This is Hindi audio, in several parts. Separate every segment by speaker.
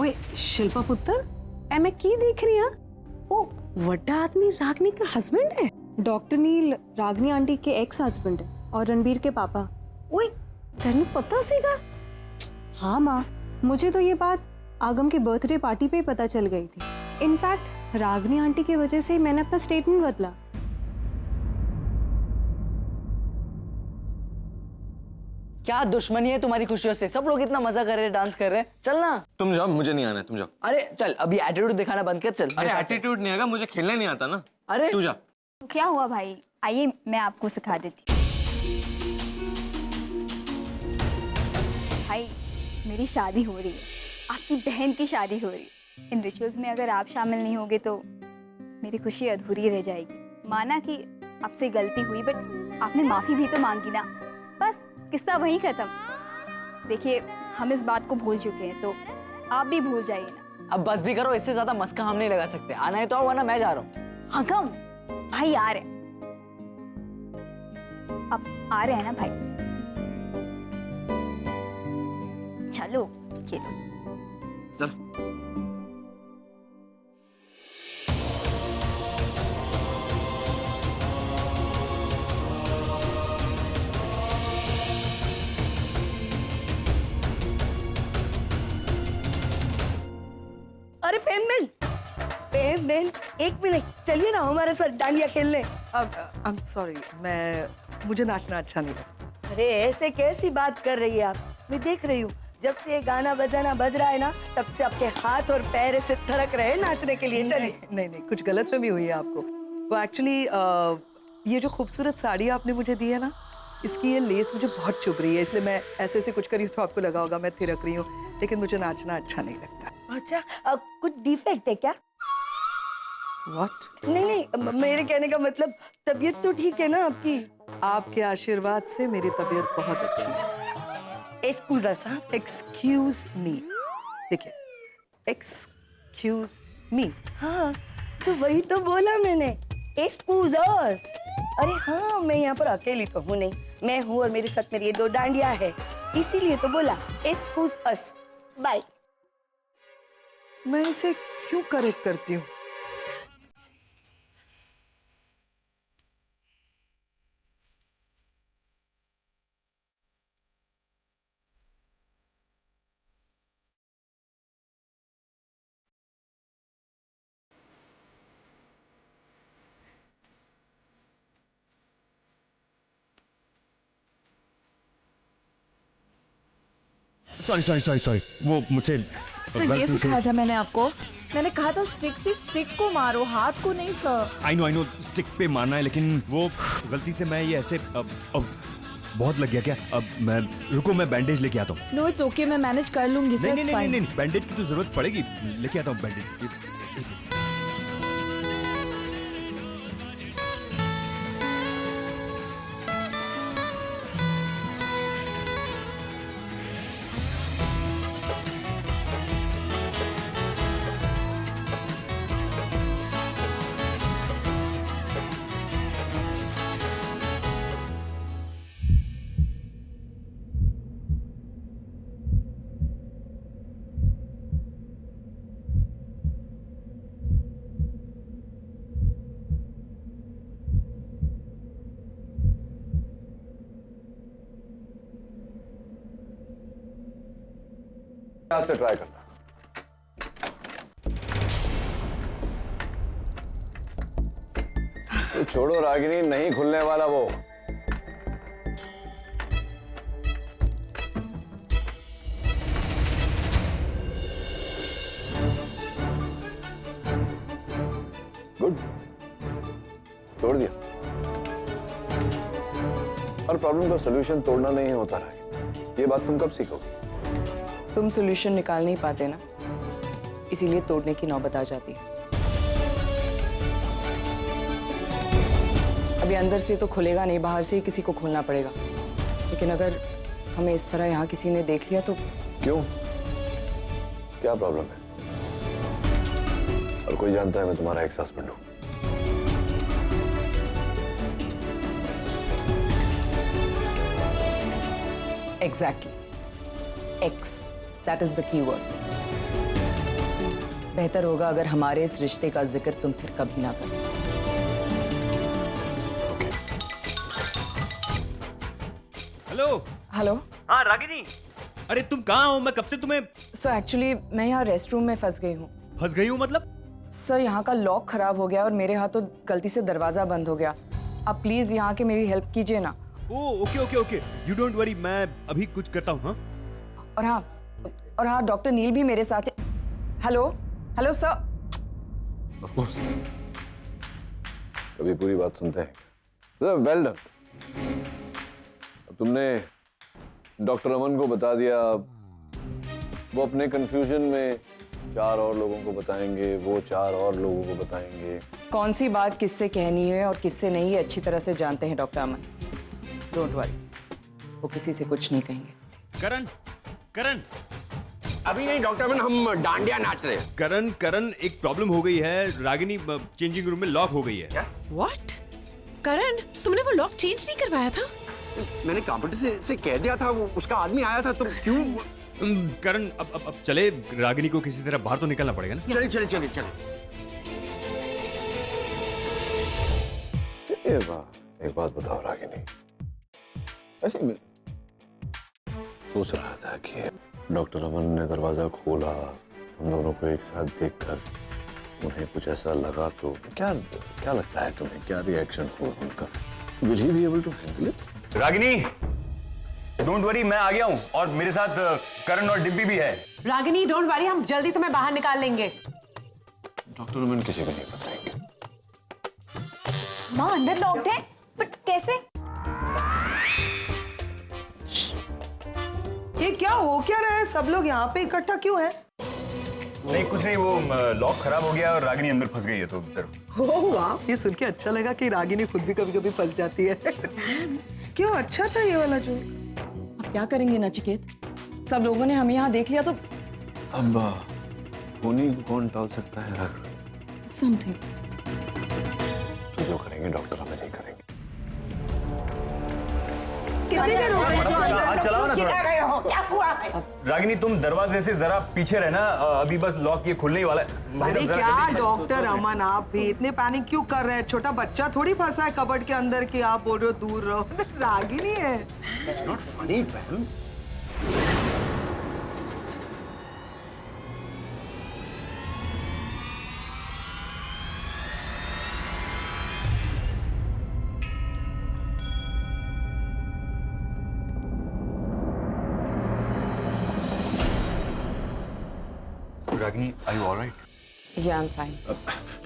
Speaker 1: ओए शिल्पा पुत्र ए मैं की देख रही हां ओ वड्डा आदमी रागनी का हस्बैंड है। डॉक्टर नील रागनी आंटी के एक्स हस्बैंड है और रणबीर के पापा। ओए तेनू पता सीगा? हाँ माँ, मुझे तो ये बात आगम के बर्थडे पार्टी पे ही पता चल गई थी। इनफैक्ट रागनी आंटी की वजह से मैंने अपना स्टेटमेंट बदला।
Speaker 2: क्या दुश्मनी है तुम्हारी खुशियों से? सब लोग इतना मजा कर रहे हैं, डांस कर रहे हैं। चल ना।
Speaker 3: तुम जाओ, मुझे नहीं आना है, तुम जाओ।
Speaker 2: अरे चल, अभी एटीट्यूड दिखाना बंद कर। चल।
Speaker 3: अरे एटीट्यूड नहीं आएगा, मुझे खेलना नहीं आता ना।
Speaker 2: अरे
Speaker 3: तू जा।
Speaker 4: क्या हुआ भाई? आइए मैं आपको सिखा देती हूँ। भाई मेरी शादी हो रही है, आपकी बहन की शादी हो रही है। इन रिचुअल्स में अगर आप शामिल नहीं होगे तो मेरी खुशी अधूरी रह जाएगी। माना कि आपसे गलती हुई, बट आपने माफी भी तो मांगी ना। बस किस्सा वहीं खत्म। देखिए हम इस बात को भूल चुके हैं, तो आप भी भूल जाइए ना।
Speaker 2: अब बस भी करो, इससे ज्यादा मस्का हम नहीं लगा सकते। आना है तो आओ, वरना मैं जा रहा हूँ।
Speaker 4: आगम भाई आ रहे, अब आ रहे हैं ना भाई। चलो खेलो।
Speaker 3: चल।
Speaker 5: अरे पेन एक मिनट, चलिए ना हमारे साथ डांडिया खेलने।
Speaker 6: आई एम सॉरी, मुझे नाचना अच्छा नहीं लगता।
Speaker 5: अरे ऐसे कैसी बात कर रही है आप? मैं देख रही हूँ जब से ये गाना बजाना बज रहा है ना, तब से आपके हाथ और पैर से थरक रहे हैं नाचने के लिए। चलिए।
Speaker 6: नहीं, कुछ गलतफहमी हुई है आपको। वो एक्चुअली ये जो खूबसूरत साड़ी आपने मुझे दी है ना, इसकी ये लेस मुझे बहुत चुभ रही है, इसलिए मैं ऐसे कुछ करी तो आपको लगा होगा मैं थिरक रही हूँ, लेकिन मुझे नाचना अच्छा नहीं लगता।
Speaker 5: अच्छा कुछ डिफेक्ट है क्या?
Speaker 6: What?
Speaker 5: नहीं, मेरे कहने का मतलब तबीयत तो ठीक है ना आपकी?
Speaker 6: आपके आशीर्वाद से मेरी तबीयत बहुत अच्छी है।
Speaker 5: Excuse me.
Speaker 6: देखिए, एक्सक्यूज मी।
Speaker 5: हाँ तो वही तो बोला मैंने, एक्सक्यूज अस। अरे हाँ, मैं यहाँ पर अकेली तो हूँ नहीं, मैं हूँ और मेरे साथ मेरी ये दो डांडिया है, इसीलिए तो बोला एक्सक्यूज अस। बाय।
Speaker 6: मैं इसे क्यों करेक्ट करती हूँ?
Speaker 3: सॉरी, वो मुझे
Speaker 7: सर ये सिखाया था मैंने आपको। मैंने कहा था स्टिक से स्टिक को मारो, हाथ को नहीं सर।
Speaker 3: आई नो स्टिक पे मारना है, लेकिन वो गलती से मैं ये ऐसे अब बहुत लग गया क्या? अब मैं रुको, मैं बैंडेज लेके आता हूँ।
Speaker 7: नो इट्स ओके, मैं मैनेज कर लूंगी सर।
Speaker 3: नहीं, बैंडेज की तो जरूरत पड़ेगी, लेके आता हूँ बैंडेज।
Speaker 8: से ट्राई करना। तो छोड़ो रागिनी, नहीं खुलने वाला वो। गुड, तोड़ दिया। हर प्रॉब्लम का सॉल्यूशन तोड़ना नहीं होता रागिनी, ये बात तुम कब सीखोगे?
Speaker 9: तुम सॉल्यूशन निकाल नहीं पाते ना, इसीलिए तोड़ने की नौबत आ जाती है। अभी अंदर से तो खुलेगा नहीं, बाहर से ही किसी को खोलना पड़ेगा। लेकिन अगर हमें इस तरह यहाँ किसी ने देख लिया तो?
Speaker 8: क्यों, क्या प्रॉब्लम है? और कोई जानता है मैं तुम्हारा एक्स हस्बैंड हूं?
Speaker 9: Exactly, x, that is the key word. बेहतर होगा अगर हमारे इस रिश्ते का जिक्र तुम फिर कभी ना करो।
Speaker 3: हेलो।
Speaker 9: हेलो
Speaker 3: हाँ रागिनी, अरे तुम कहाँ हो? मैं कब से तुम्हें
Speaker 9: सर, एक्चुअली मैं यहाँ रेस्ट रूम में फंस गई हूँ।
Speaker 3: फंस गई हूँ मतलब?
Speaker 9: सर, यहाँ का लॉक खराब हो गया और मेरे हाथों गलती से दरवाजा बंद हो गया। आप प्लीज यहाँ के मेरी हेल्प कीजिए ना।
Speaker 3: Oh okay okay okay, you don't worry, मैं अभी कुछ करता हूँ। हाँ
Speaker 9: और हाँ डॉक्टर नील भी मेरे साथ है। Hello hello sir.
Speaker 8: Of course, कभी पूरी बात सुनते हैं। Well done. तुमने डॉक्टर अमन को बता दिया, वो अपने कंफ्यूजन में 4 और लोगों को बताएंगे, वो 4 और लोगों को बताएंगे।
Speaker 9: कौन सी बात किससे कहनी है और किससे नहीं, ये अच्छी तरह से जानते हैं डॉक्टर अमन। डोंट वरी, वो किसी से कुछ नहीं कहेंगे।
Speaker 3: करण, करण
Speaker 10: अभी नहीं डॉक्टर अमन, हम डांडिया नाच रहे हैं।
Speaker 3: करण करण, एक प्रॉब्लम हो गई है। रागिनी चेंजिंग रूम में लॉक हो गई है।
Speaker 10: क्या?
Speaker 11: व्हाट? करण, तुमने वो लॉक चेंज नहीं करवाया था?
Speaker 10: मैंने कंप्यूटर से कह दिया था, वो उसका आदमी आया था, तुम क्यों?
Speaker 3: करण अब चले, रागिनी को किसी तरह बाहर तो निकलना पड़ेगा ना।
Speaker 10: चले चले चले चले।
Speaker 8: एक बात बताओ रागिनी, ऐसे मैं सोच रहा था कि डॉक्टर अमन ने दरवाजा खोला, हम दोनों को एक साथ देखकर उन्हें कुछ ऐसा लगा तो क्या लगता है तुम्हें, क्या रिएक्शन हो उनका? Will he be able to handle it?
Speaker 3: Ragini don't worry, मैं आ गया हूँ और मेरे साथ करण और डिब्बी भी है।
Speaker 11: रागिनी डोंट वरी, हम जल्दी तुम्हें बाहर निकाल लेंगे।
Speaker 8: डॉक्टर अमन किसी को नहीं बताएंगे।
Speaker 4: माँ अंदर लॉक्ड है, बट कैसे?
Speaker 6: ये क्या हो क्या रहा है? सब लोग यहाँ पे इकट्ठा क्यों हैं?
Speaker 3: नहीं कुछ नहीं, वो लॉक खराब हो गया और रागिनी अंदर फंस गई है तो
Speaker 6: ओह वाह, ये सुन के अच्छा लगा कि रागिनी खुद भी कभी कभी फंस जाती है। क्यों, अच्छा था ये वाला जो।
Speaker 9: अब क्या करेंगे नचिकेत? सब लोगों ने हमें यहाँ देख लिया तो
Speaker 8: अब होनी को कौन टाल सकता है?
Speaker 9: समथिंग
Speaker 8: तो जो करेंगे डॉक्टर हमें नहीं करेंगे।
Speaker 6: कितनी देर हो गई जो अंदर?
Speaker 3: चलाओ ना
Speaker 11: चिल्ला रहे हो, क्या हुआ है?
Speaker 3: रागिनी तुम दरवाजे से जरा पीछे रहना, अभी बस लॉक ये खुलने ही वाला है।
Speaker 6: अरे क्या डॉक्टर अमन, आप भी इतने पैनिक क्यों कर रहे हैं? छोटा बच्चा थोड़ी फंसा है कबर्ड के अंदर कि आप बोल रहे हो दूर रहो। रागिनी है।
Speaker 10: It's not funny ma'am.
Speaker 3: Ragini are you alright?
Speaker 9: या I am fine.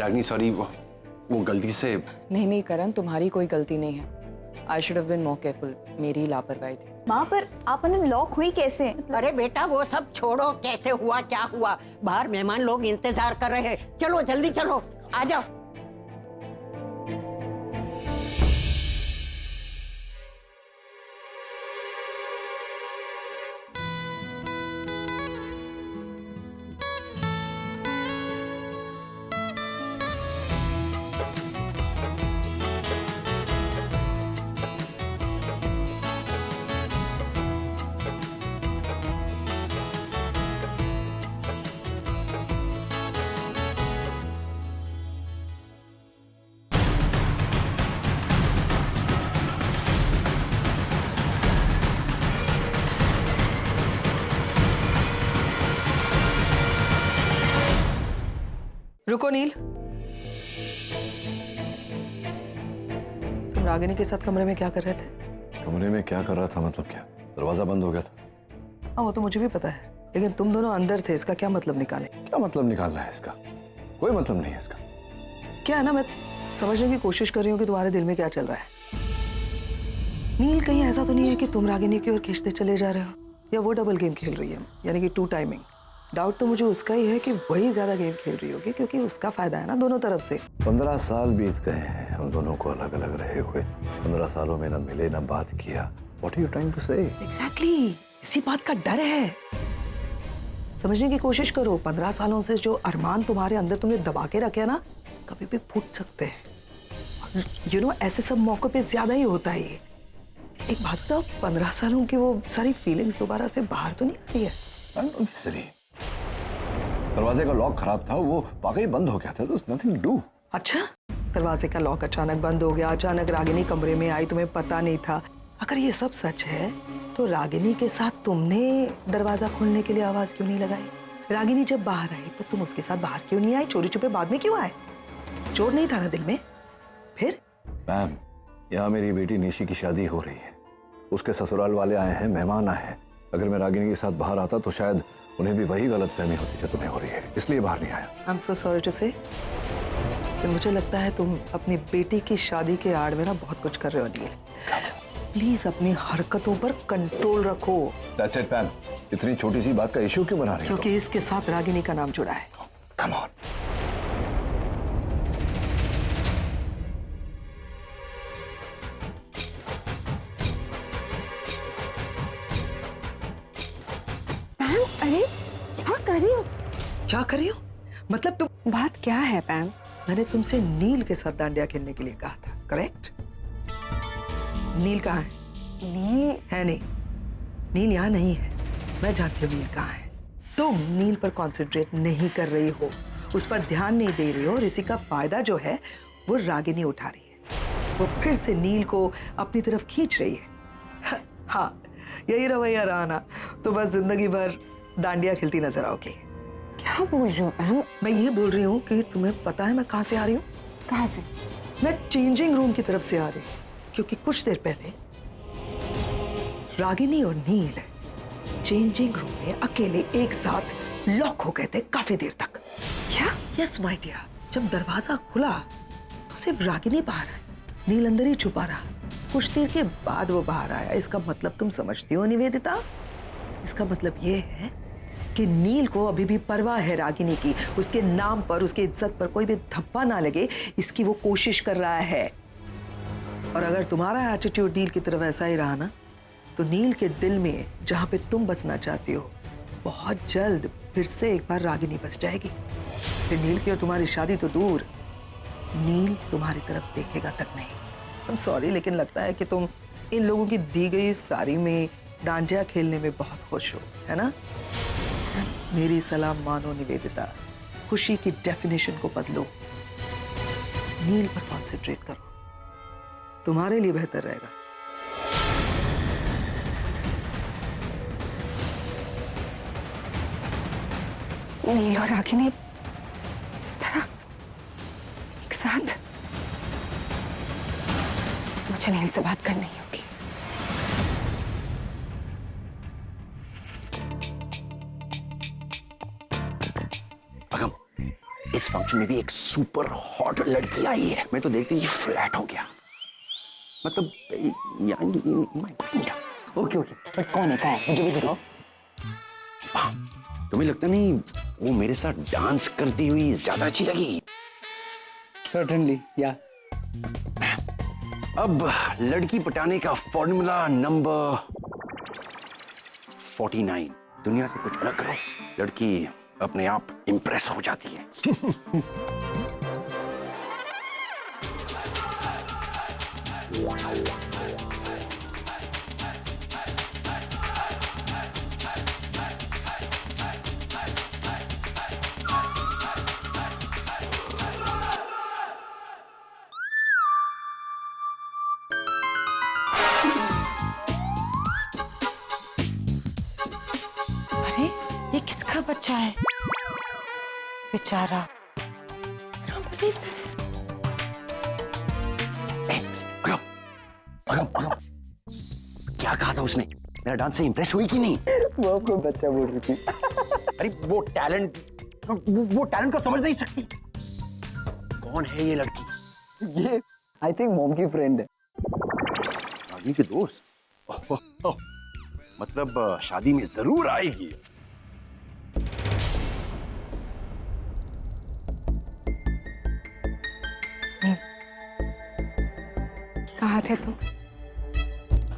Speaker 10: Ragini sorry, वो गलती से।
Speaker 9: नहीं करण, तुम्हारी कोई गलती नहीं है। I should have been more careful, मेरी ही लापरवाही थी।
Speaker 4: माँ पर आप लॉक हुई कैसे?
Speaker 11: अरे बेटा वो सब छोड़ो, कैसे हुआ क्या हुआ, बाहर मेहमान लोग इंतजार कर रहे हैं। चलो जल्दी चलो, आ जाओ।
Speaker 6: रुको नील, तुम रागिनी के साथ कमरे में क्या कर रहे थे?
Speaker 8: कमरे में क्या कर रहा था मतलब क्या? दरवाजा बंद हो गया था।
Speaker 6: हाँ वो तो मुझे भी पता है, लेकिन तुम दोनों अंदर थे, इसका क्या मतलब निकाले?
Speaker 8: क्या मतलब निकालना है इसका? कोई मतलब नहीं है इसका।
Speaker 6: क्या है ना, मैं समझने की कोशिश कर रही हूँ कि तुम्हारे दिल में क्या चल रहा है। नील, कहीं ऐसा तो नहीं है कि तुम रागिनी की ओर खींचते चले जा रहे हो, या वो डबल गेम खेल रही है, यानी कि 2 टाइमिंग? डाउट तो मुझे उसका ही है कि वही ज्यादा गेम खेल रही होगी, क्योंकि उसका फायदा है ना दोनों तरफ से।
Speaker 8: 15 साल बीत गए हैं हम दोनों को अलग अलग रहे हुए। 15 सालों में ना मिले ना बात किया। What are you trying to say?
Speaker 6: Exactly, इसी बात का डर है। समझने की कोशिश करो, 15 सालों से जो अरमान तुम्हारे अंदर तुमने दबा के रखे हैं ना, कभी भी फूट सकते हैं। यू नो, ऐसे सब मौकों पे ज्यादा ही होता है ये। एक बात बताओ, 15 सालों की वो सारी फीलिंग्स दोबारा से बाहर तो नहीं आ रही है?
Speaker 8: I'm not silly. दरवाजे का लॉक खराब था, वो वाकई बंद हो गया था, तो नथिंग टू डू।
Speaker 6: अच्छा, दरवाजे का लॉक अचानक बंद हो गया, अचानक रागिनी कमरे में आई, तुम्हें पता नहीं था। अगर ये सब सच है तो रागिनी के साथ तुमने दरवाजा खोलने के लिए आवाज क्यों नहीं लगाई? रागिनी जब बाहर आई तो तुम उसके साथ बाहर क्यों नहीं आई? चोरी छुपे बाद में क्यों आए? चोर नहीं था ना दिल में? फिर?
Speaker 8: मैम, यहाँ मेरी बेटी निशी की शादी हो रही है, उसके ससुराल वाले आए हैं, मेहमान आए हैं। अगर मैं रागिनी के साथ बाहर आता तो शायद उन्हें भी वही गलतफहमी होती जो तुम्हें हो रही है, इसलिए बाहर नहीं आया।
Speaker 6: I am so sorry to say, मुझे लगता है तुम अपनी बेटी की शादी के आड़ में ना बहुत कुछ कर रहे हो अनिल। प्लीज अपनी हरकतों पर कंट्रोल रखो।
Speaker 8: That's it, ma'am. इतनी छोटी सी बात का इशू क्यों बना रही हो?
Speaker 6: क्योंकि इसके साथ रागिनी का नाम जुड़ा है।
Speaker 8: Come on.
Speaker 1: अरे क्या कर रही हो?
Speaker 6: क्या कर रही हो? मतलब तुम,
Speaker 1: बात क्या है पैम?
Speaker 6: मैंने तुमसे नील के साथ डांडिया खेलने के लिए कहा था, करेक्ट? नील कहाँ है?
Speaker 1: नील
Speaker 6: है नहीं, नील यहाँ नहीं है। मैं जानती हूँ नील कहाँ है। तुम नील पर कंसंट्रेट नहीं कर रही हो, उस पर ध्यान नहीं दे रही हो, और इसी का फायदा जो है वो रागिनी उठा रही है। वो फिर से नील को अपनी तरफ खींच रही है। हाँ, यही रवैया रहा ना तो बस जिंदगी भर डांडिया खेलती नजर आओगी।
Speaker 1: क्या बोल रही हो पैम?
Speaker 6: मैं ये बोल रही हूँ कि तुम्हें पता है मैं कहाँ से आ रही हूँ?
Speaker 1: कहाँ से?
Speaker 6: मैं चेंजिंग रूम की तरफ से आ रही हूँ, क्योंकि कुछ देर पहले रागिनी और नील चेंजिंग रूम में अकेले एक साथ लॉक हो गए थे काफी देर तक।
Speaker 1: क्या?
Speaker 6: यस माय डियर, जब दरवाजा खुला तो सिर्फ रागिनी बाहर आई, नील अंदर ही छुपा रहा। कुछ देर के बाद वो बाहर आया। इसका मतलब तुम समझती हो निवेदिता? इसका मतलब ये है कि नील को अभी भी परवाह है रागिनी की, उसके नाम पर, उसकी इज्जत पर कोई भी धब्बा ना लगे, इसकी वो कोशिश कर रहा है। और अगर तुम्हारा एटीट्यूड नील की तरफ ऐसा ही रहा ना, तो नील के दिल में जहां पे तुम बसना चाहती हो, बहुत जल्द फिर से एक बार रागिनी बस जाएगी। फिर नील की और तुम्हारी शादी तो दूर, नील तुम्हारी तरफ देखेगा तक नहीं। आई एम सॉरी, लेकिन लगता है कि तुम इन लोगों की दी गई साड़ी में डांडिया खेलने में बहुत खुश हो, है ना? मेरी सलाह मानो निवेदिता, खुशी की डेफिनेशन को बदलो, नील पर कॉन्सेंट्रेट करो, तुम्हारे लिए बेहतर रहेगा।
Speaker 1: नील और रागिनी इस तरह एक साथ? मुझे नील से बात करनी होगी।
Speaker 10: अगम, इस फंक्शन में भी एक सुपर हॉट लड़की आई है। मैं तो देखते ही फ्लैट हो गया। मतलब
Speaker 2: ओके ओके, बट कौन है? मुझे भी दिखाओ।
Speaker 10: तुम्हें लगता नहीं वो मेरे साथ डांस करती हुई ज्यादा अच्छी लगी?
Speaker 2: सर्टेनली, या।
Speaker 10: अब लड़की पटाने का फॉर्मूला नंबर 49। दुनिया से कुछ अलग करो, लड़की अपने आप इंप्रेस हो जाती है।
Speaker 9: अरे ये किसका बच्चा है? बेचारा। I don't believe this.
Speaker 10: अगम, क्या कहा था उसने? मेरा डांस से इंप्रेस हुई कि नहीं?
Speaker 2: वो आपको बच्चा बोल रही थी।
Speaker 10: अरे वो टैलेंट को समझ नहीं सकती। कौन है ये लड़की?
Speaker 2: ये आई थिंक मॉम की फ्रेंड है।
Speaker 10: शादी के दोस्त? मतलब शादी में जरूर आएगी।
Speaker 1: कहाँ थे तुम?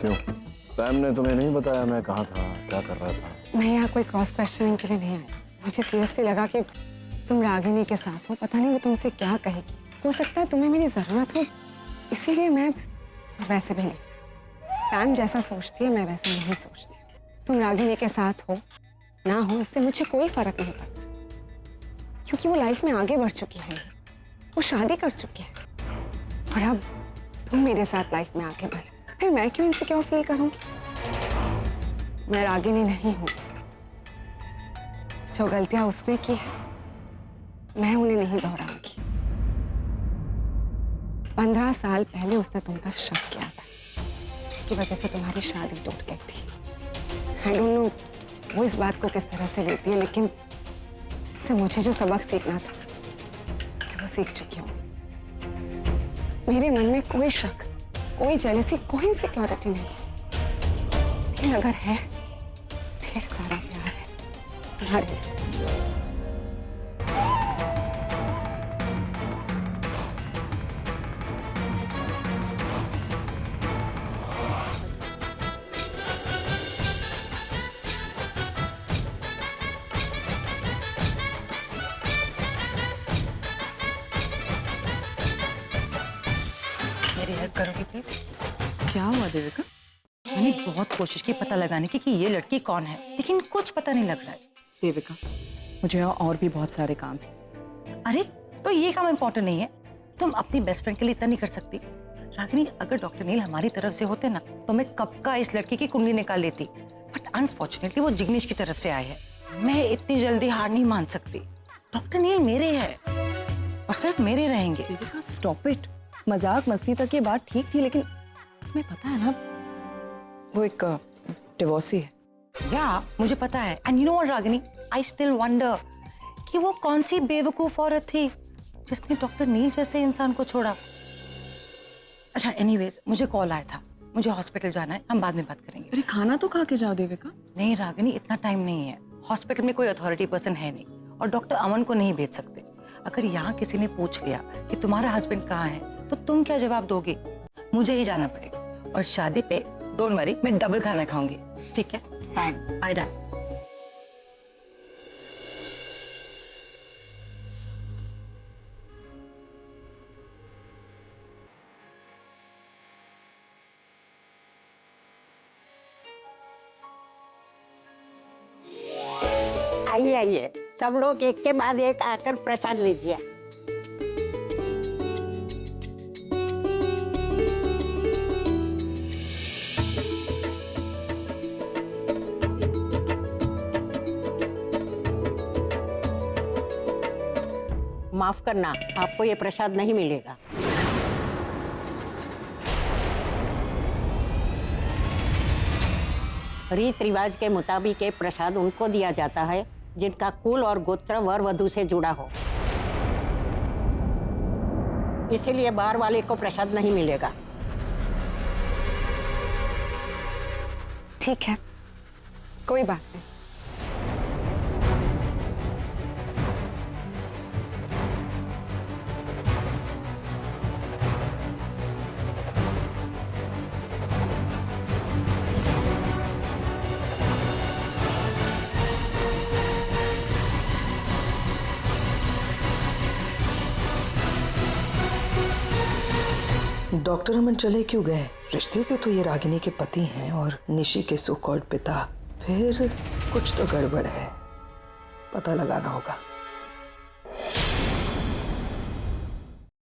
Speaker 8: क्यों? पैम ने तुम्हें नहीं बताया मैं कहाँ था, क्या कर रहा था?
Speaker 1: मैं यहाँ कोई क्रॉस क्वेश्चनिंग के लिए नहीं आई। मुझे सीरियसली लगा कि तुम रागिनी के साथ हो, पता नहीं वो तुमसे क्या कहेगी। हो सकता है तुम्हें मेरी ज़रूरत हो, इसीलिए मैं। वैसे भी नहीं, पैम जैसा सोचती है मैं वैसा नहीं सोचती। तुम रागिनी के साथ हो ना हो, इससे मुझे कोई फर्क नहीं पड़ता। क्योंकि वो लाइफ में आगे बढ़ चुकी है, वो शादी कर चुकी है। और अब तुम मेरे साथ लाइफ में आगे बढ़, फिर मैं क्यों इनसिक्योर फील करूंगी? मैं रागिनी नहीं हूं। जो गलतियां उसने की है मैं उन्हें नहीं दोहराऊंगी। 15 साल पहले उसने तुम पर शक किया था, इसकी वजह से तुम्हारी शादी टूट गई थी। आई डोंट नो वो इस बात को किस तरह से लेती है, लेकिन इससे मुझे जो सबक सीखना था मैं वो सीख चुकी हूँ। मेरे मन में कोई शक, कोई जेलसी, कोई इनसिक्योरिटी नहीं, लेकिन अगर है ढेर सारा प्यार है तुम्हारे लिए।
Speaker 12: मेरी हेल्प करोगी प्लीज? क्या हुआ देविका? मैंने बहुत कोशिश की पता लगाने की कि ये लड़की कौन है, लेकिन कुछ पता नहीं लग रहा है।
Speaker 9: देविका, मुझे और भी बहुत सारे काम हैं।
Speaker 12: अरे तो ये काम इम्पोर्टेंट नहीं है? तुम अपनी बेस्ट फ्रेंड के लिए इतना नहीं कर सकती? रागिनी, अगर डॉक्टर नील हमारी तरफ से होते ना तो मैं कब का इस लड़की की कुंडली निकाल लेती, बट अनफॉर्चुनेटली वो जिग्नेश की तरफ से आए हैं। मैं इतनी जल्दी हार नहीं मान सकती। डॉक्टर नील मेरे है और सिर्फ मेरे रहेंगे।
Speaker 9: Devika stop it. मजाक मस्ती तक ये बात ठीक थी, लेकिन तुम्हें पता है ना वो एक डिवोर्सी है।
Speaker 12: या मुझे पता है। And you know what Ragini, I still wonder कि वो कौन सी बेवकूफ औरत थी जिसने डॉक्टर नील जैसे इंसान को छोड़ा। अच्छा एनीवेज, मुझे कॉल आया था, मुझे हॉस्पिटल जाना है, हम बाद में बात करेंगे।
Speaker 9: अरे खाना तो खा के जाओ देविका।
Speaker 12: नहीं रागिनी, इतना टाइम नहीं है। हॉस्पिटल में कोई अथॉरिटी पर्सन है नहीं और डॉक्टर अमन को नहीं भेज सकते। अगर यहाँ किसी ने पूछ लिया कि तुम्हारा हस्बैंड कहाँ है तो तुम क्या जवाब दोगे? मुझे ही जाना पड़ेगा और शादी पे डोंट वरी, मैं डबल खाना खाऊंगी। ठीक है, थैंक्स, बाय बाय।
Speaker 11: आइए आइए, सब लोग एक के बाद एक आकर प्रसाद लीजिए। माफ करना, आपको ये प्रसाद नहीं मिलेगा। रीत रिवाज के मुताबिक ये प्रसाद उनको दिया जाता है जिनका कुल और गोत्र वर वधु से जुड़ा हो। इसीलिए बाहर वाले को प्रसाद नहीं मिलेगा।
Speaker 1: ठीक है, कोई बात नहीं।
Speaker 6: डॉक्टर अमन चले क्यों गए? रिश्ते से तो ये रागिनी के पति हैं और निशी के सो कॉल्ड पिता। फिर कुछ तो गड़बड़ है, पता लगाना होगा।